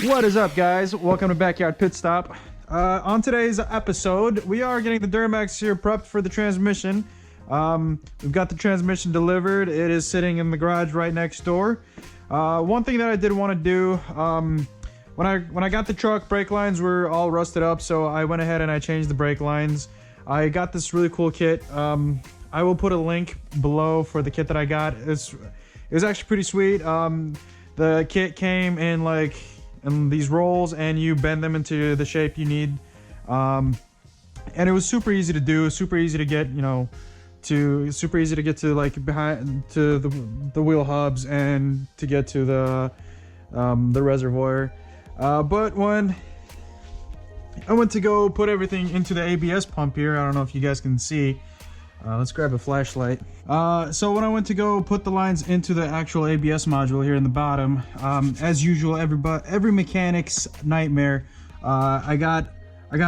What is up, guys? Welcome to Backyard Pit Stop. On today's episode, we are getting the Duramax here prepped for the transmission. We've got the transmission delivered. It is sitting in the garage right next door. One thing that I did want to do, when I got the truck, brake lines were all rusted up, so I went ahead and I changed the brake lines. I got this really cool kit. I will put a link below for the kit that I got. It was actually pretty sweet. The kit came in these rolls, and you bend them into the shape you need, and it was super easy to do, super easy to get, super easy to get to behind to the wheel hubs and to get to the reservoir. But when I went to go put everything into the ABS pump here, I don't know if you guys can see. Let's grab a flashlight. So when I went to go put the lines into the actual ABS module here in the bottom, as usual, every mechanic's nightmare, I got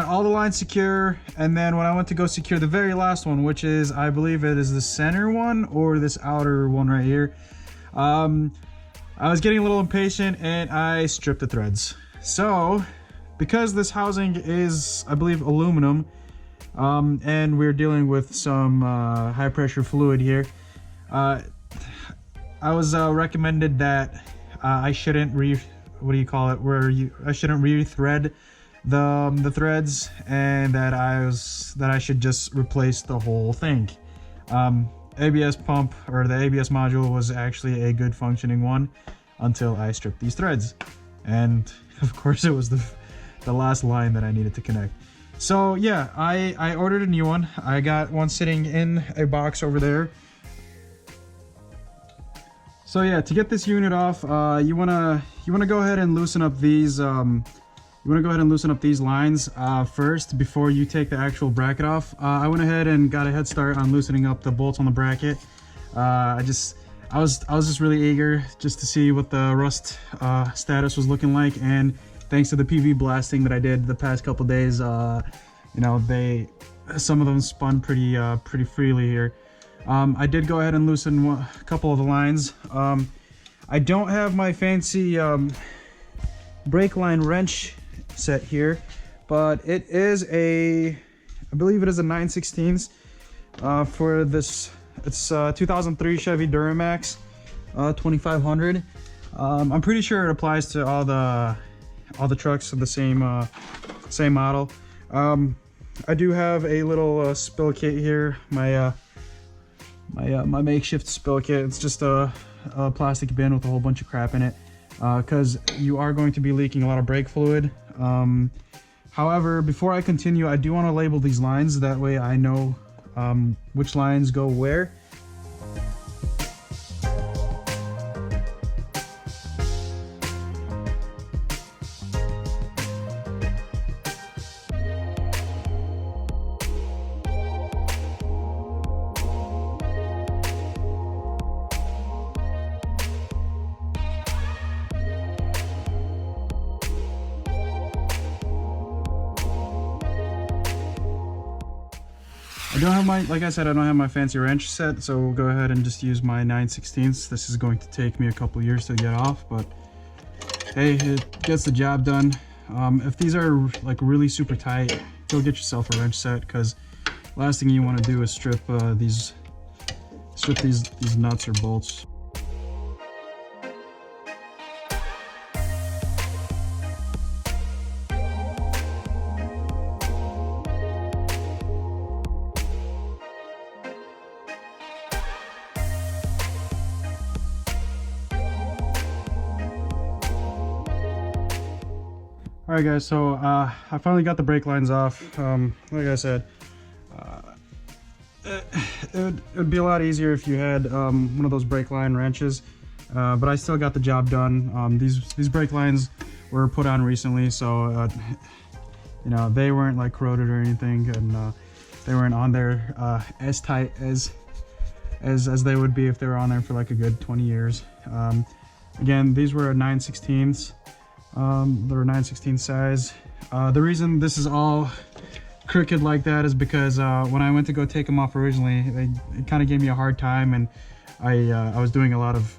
all the lines secure, and then when I went to go secure the very last one, which is, I believe it is the center one or this outer one right here, I was getting a little impatient and I stripped the threads. So because this housing is, I believe, aluminum, and we're dealing with some high pressure fluid here, I was recommended that I shouldn't I shouldn't re-thread the threads, and that I should just replace the whole thing. ABS pump, or the ABS module, was actually a good functioning one until I stripped these threads, and of course it was the last line that I needed to connect. So yeah, I ordered a new one. I got one sitting in a box over there. So yeah, to get this unit off, you wanna go ahead and loosen up these lines first before you take the actual bracket off. I went ahead and got a head start on loosening up the bolts on the bracket. I was just really eager just to see what the rust status was looking like, and thanks to the PV blasting that I did the past couple days, some of them spun pretty freely here. I did go ahead and loosen a couple of the lines. I don't have my fancy brake line wrench set here, but it is I believe it is a 9/16 for this. It's 2003 Chevy Duramax 2500. I'm pretty sure it applies to all the trucks of the same model. I do have a little spill kit here, my makeshift spill kit. It's just a plastic bin with a whole bunch of crap in it, because you are going to be leaking a lot of brake fluid. However, before I continue, I do want to label these lines, that way I know which lines go where. I don't have like I said, I don't have my fancy wrench set, so we'll go ahead and just use my 9/16. This is going to take me a couple years to get off, but hey, it gets the job done. If these are like really super tight, go get yourself a wrench set, because last thing you want to do is strip these nuts or bolts. Alright guys, so I finally got the brake lines off. Like I said, it would be a lot easier if you had one of those brake line wrenches, but I still got the job done. These brake lines were put on recently, so they weren't like corroded or anything, and they weren't on there as tight as they would be if they were on there for like a good 20 years. Again, these were a 9/16. They were 9/16 size. The reason this is all crooked like that is because when I went to go take them off originally, it kind of gave me a hard time, and I was doing a lot of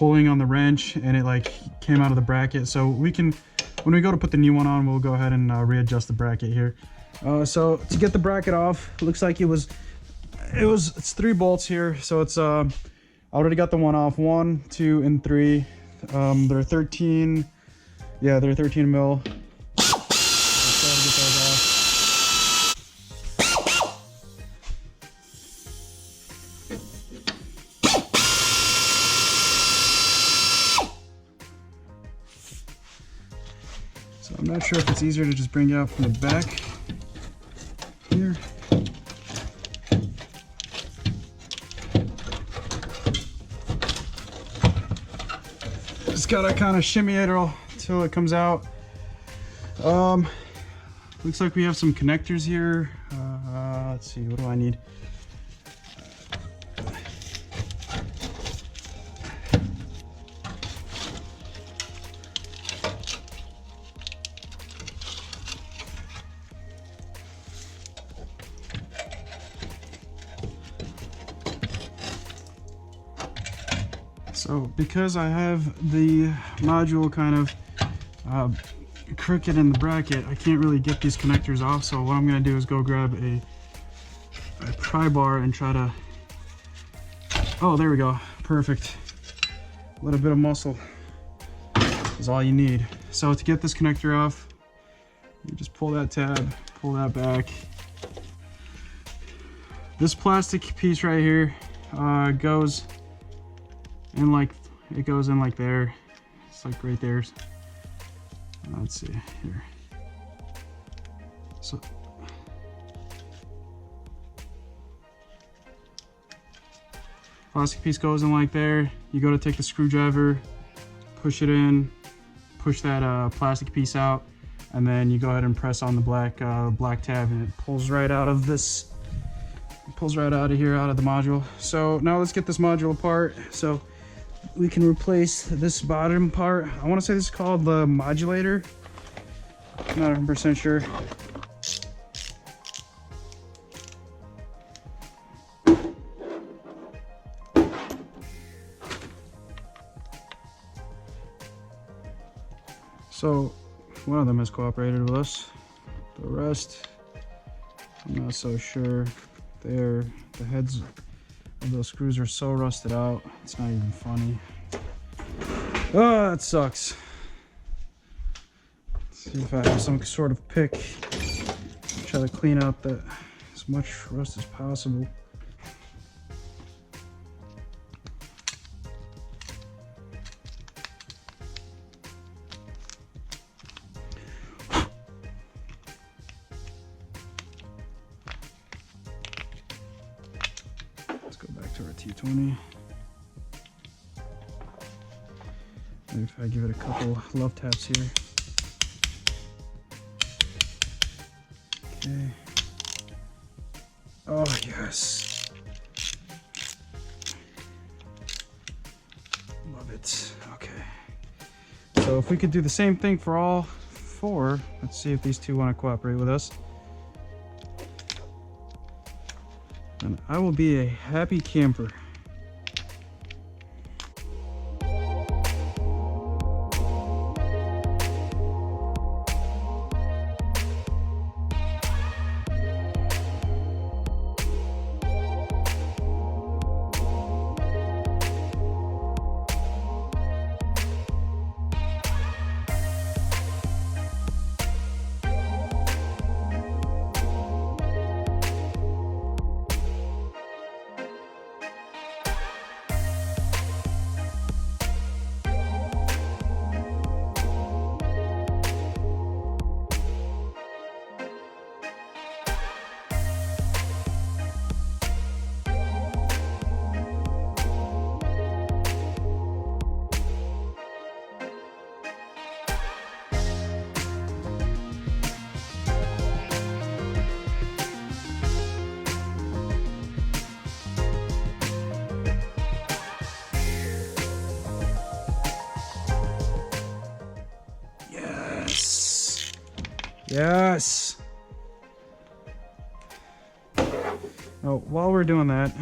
pulling on the wrench and it like came out of the bracket. So we can, when we go to put the new one on, we'll go ahead and readjust the bracket here. So to get the bracket off, it looks like it's 3 bolts here. So it's I already got the one off, 1, 2, and 3. They're 13. Yeah, they're 13 mil. So I'm not sure if it's easier to just bring it out from the back here. Just gotta kind of shimmy it till it comes out. Looks like we have some connectors here. Let's see, what do I need? So because I have the module kind of crooked in the bracket, I can't really get these connectors off. So what I'm going to do is go grab a pry bar and try to, oh, there we go, perfect. A little bit of muscle is all you need. So to get this connector off, you just pull that tab, pull that back. This plastic piece right here goes in like, it goes in like there. It's like right there. Let's see here. So plastic piece goes in like there. You go to take the screwdriver, push it in, push that plastic piece out, and then you go ahead and press on the black tab, and it pulls right out of this. It pulls right out of here, out of the module. So now let's get this module apart. So we can replace this bottom part. I want to say this is called the modulator. I'm not 100% sure. So one of them has cooperated with us. The rest, I'm not so sure. The heads of those screws are so rusted out, it's not even funny. Oh, that sucks. Let's see if I have some sort of pick. Try to clean out that as much rust as possible. Let's go back to our T20. Maybe if I give it a couple love taps here. Okay. Oh, yes. Love it. Okay. So if we could do the same thing for all 4, let's see if these 2 want to cooperate with us. And I will be a happy camper. Yes. Oh, while we're doing that,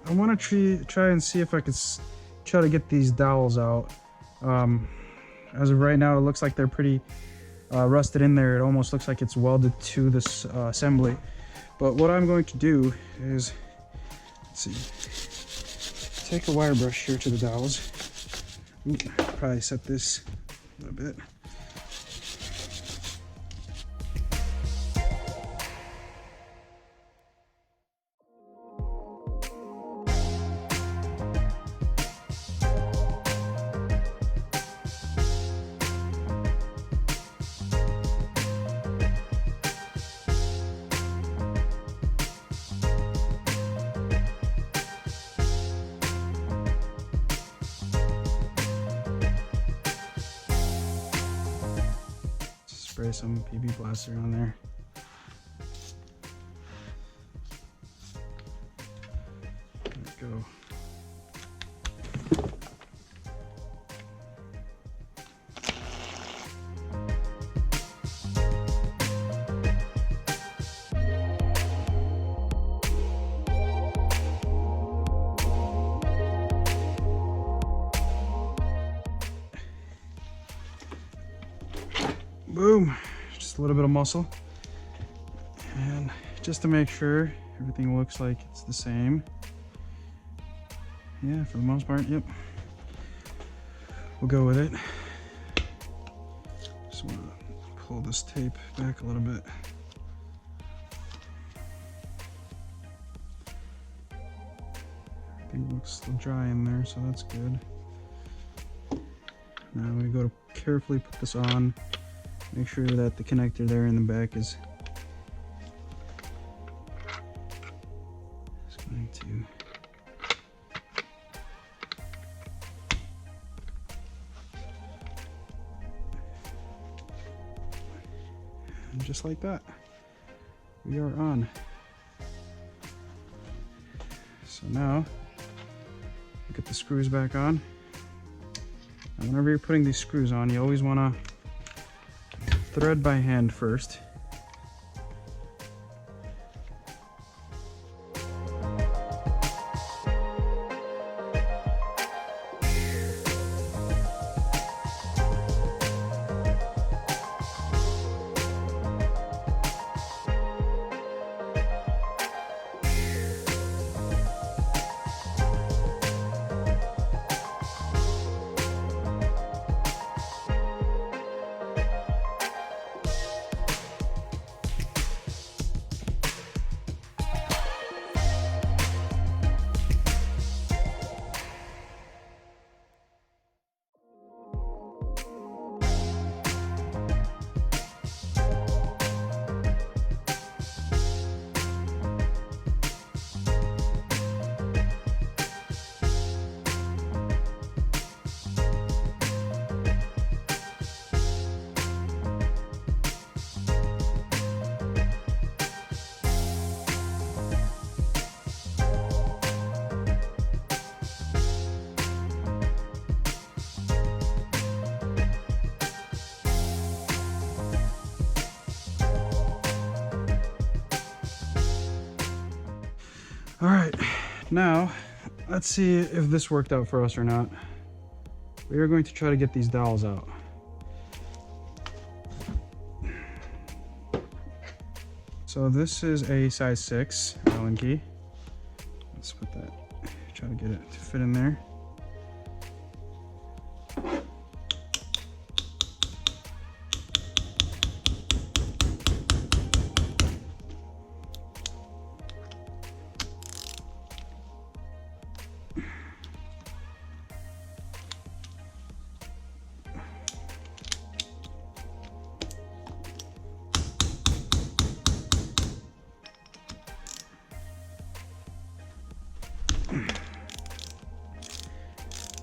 I want to try and see if I could try to get these dowels out. As of right now, it looks like they're pretty rusted in there. It almost looks like it's welded to this assembly. But what I'm going to do is, let's see, take a wire brush here to the dowels. Ooh, probably set this a little bit. Spray some PB plaster on there. There we go. Boom, just a little bit of muscle, and just to make sure everything looks like it's the same. Yeah, for the most part, yep, we'll go with it. Just want to pull this tape back a little bit. Everything looks still dry in there, so that's good. Now we go to carefully put this on. Make sure that the connector there in the back is going to and just like that, we are on. So now get the screws back on. And whenever you're putting these screws on, you always want to thread by hand first. All right, now let's see if this worked out for us or not. We are going to try to get these dowels out. So this is a size 6 Allen key. Let's put that, try to get it to fit in there.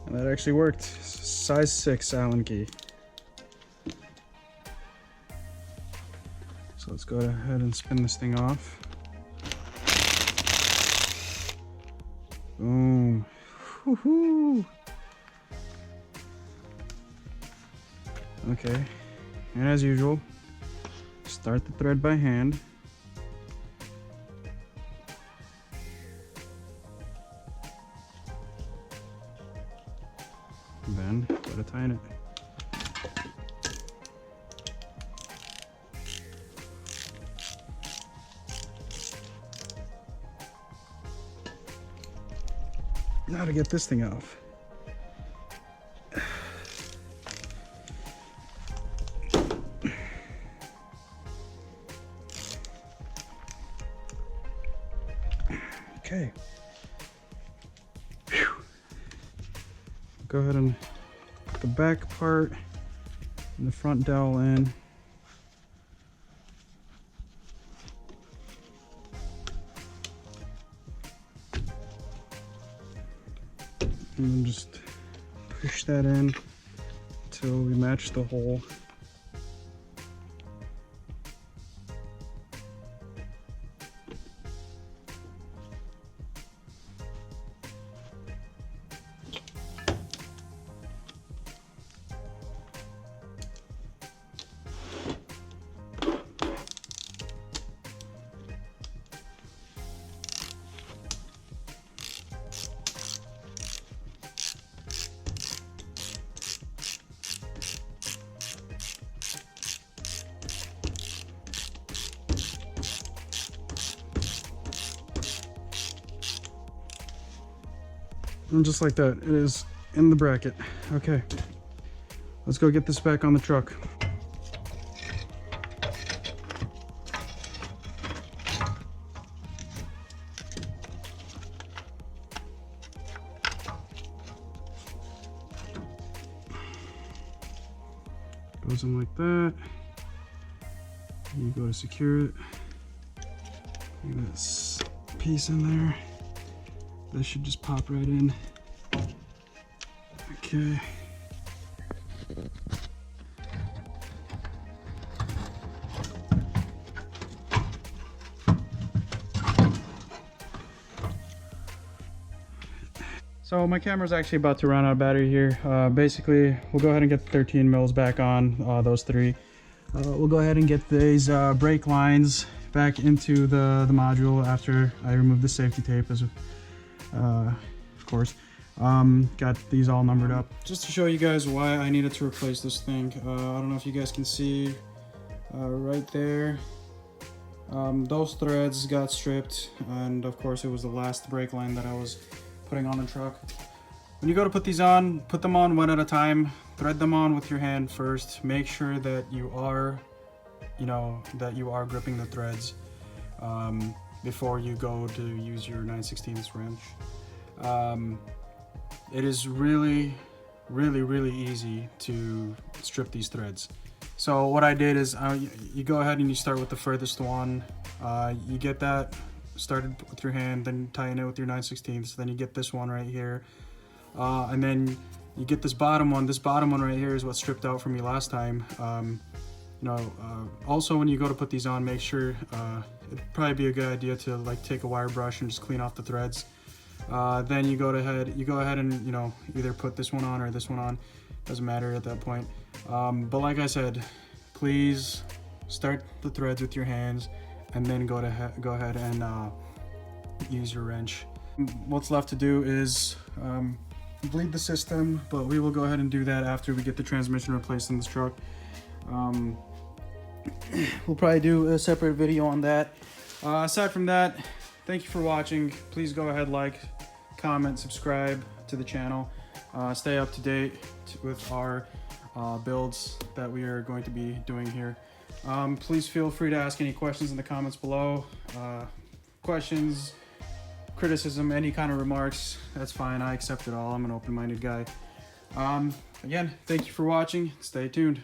And that actually worked. Size 6 Allen key. So let's go ahead and spin this thing off. Boom. Woohoo! Okay, and as usual, start the thread by hand. Now to get this thing off. Okay. Whew. Go ahead and put the back part and the front dowel in. And then just push that in until we match the hole. And just like that, it is in the bracket. Okay, let's go get this back on the truck. Goes in like that. You go to secure it. Get this piece in there. That should just pop right in. Okay. So my camera's actually about to run out of battery here. Basically, we'll go ahead and get the 13 mils back on, those three. We'll go ahead and get these brake lines back into the module after I remove the safety tape, as of course. Got these all numbered up. Just to show you guys why I needed to replace this thing. I don't know if you guys can see right there. Those threads got stripped, and of course it was the last brake line that I was putting on the truck. When you go to put these on, put them on one at a time. Thread them on with your hand first. Make sure that you are, gripping the threads before you go to use your 9/16 wrench. It is really easy to strip these threads. So what I did is you go ahead and you start with the furthest one. You get that started with your hand, then tighten it with your 9/16. Then you get this one right here, and then you get this bottom one. This bottom one right here is what stripped out for me last time. Also when you go to put these on, make sure it'd probably be a good idea to like take a wire brush and just clean off the threads. Then you go ahead and either put this one on or this one on, doesn't matter at that point. But like I said, please start the threads with your hands and then go ahead and use your wrench. What's left to do is bleed the system, but we will go ahead and do that after we get the transmission replaced in this truck. We'll probably do a separate video on that. Aside from that, thank you for watching. Please go ahead, like, comment, subscribe to the channel. Stay up to date with our builds that we are going to be doing here. Please feel free to ask any questions in the comments below. Questions, criticism, any kind of remarks, that's fine. I accept it all. I'm an open-minded guy. Again, thank you for watching. Stay tuned.